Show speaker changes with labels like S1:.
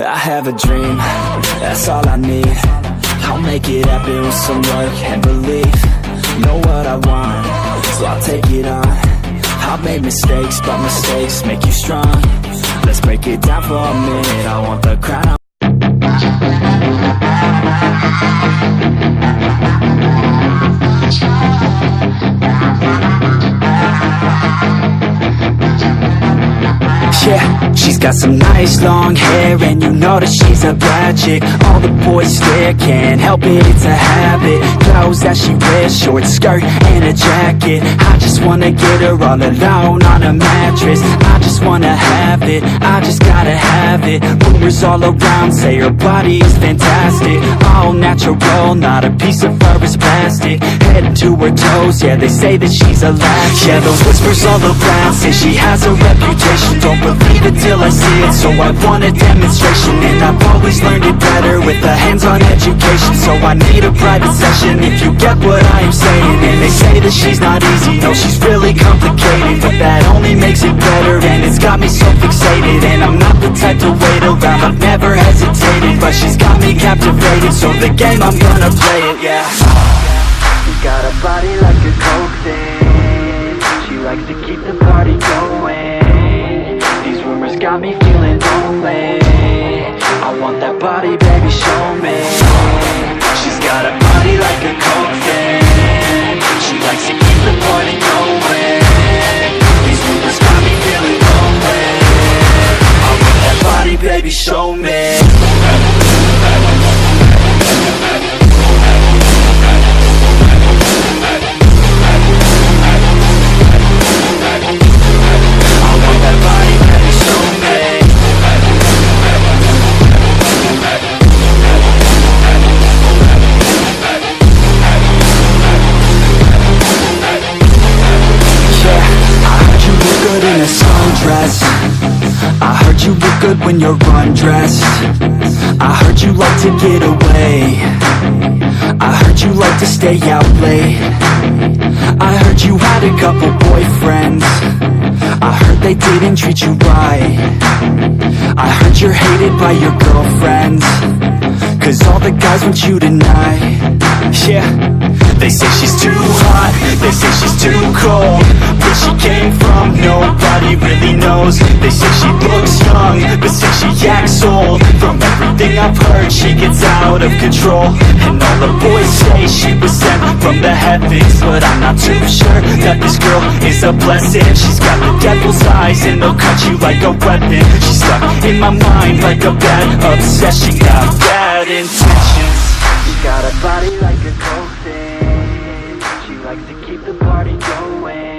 S1: I have a dream, that's all I need. I'll make it happen with some work and belief. Know what I want, so I'll take it on. I've made mistakes, but mistakes make you strong. Let's break it down for a minute. I want the crown. Yeah, she's got some nice long hair, and you know that she's a bad chick. All the boys stare, can't help it, it's a habit. Clothes that she wears, short skirt and a jacket. I just wanna get her all alone on a mattress. I just wanna have it, I just gotta have it. Rumors all around say her body is fantastic. All natural, not a piece of fur is plastic. Head to her toes, yeah, they say that she's a latch. Yeah, the whispers all around say she has a reputation. Don't believe it till I see it, so I want a demonstration. And I've always learned it better with a hands-on education. So I need a private session if you get what I am saying. And they say that she's not easy, no, she's really complicated, but that only makes it better, and it's got me so fixated. And I'm not the type to wait around, I've never hesitated, but she's got me captivated, so the game, I'm gonna play it, yeah. She got a body like a coke thing, she likes to keep the party going. These rumors got me feeling lonely, I want that body, baby, show me. She's got a body like a coke thing, she likes to keep the party going. These rumors got me feeling lonely, I want that body, baby, show me. I heard you look good when you're undressed. I heard you like to get away. I heard you like to stay out late. I heard you had a couple boyfriends. I heard they didn't treat you right. I heard you're hated by your girlfriends, cause all the guys want you tonight. Yeah, they say she's too hot, they say she's too cold. Where she came from, nobody really knows. They say she looks young, but say she acts old. From everything I've heard, she gets out of control. And all the boys say she was sent from the heavens, but I'm not too sure that this girl is a blessing. She's got the devil's eyes and they'll cut you like a weapon. She's stuck in my mind like a bad obsession. Got bad intentions. She got a body like a coke thing, she likes to keep the party going.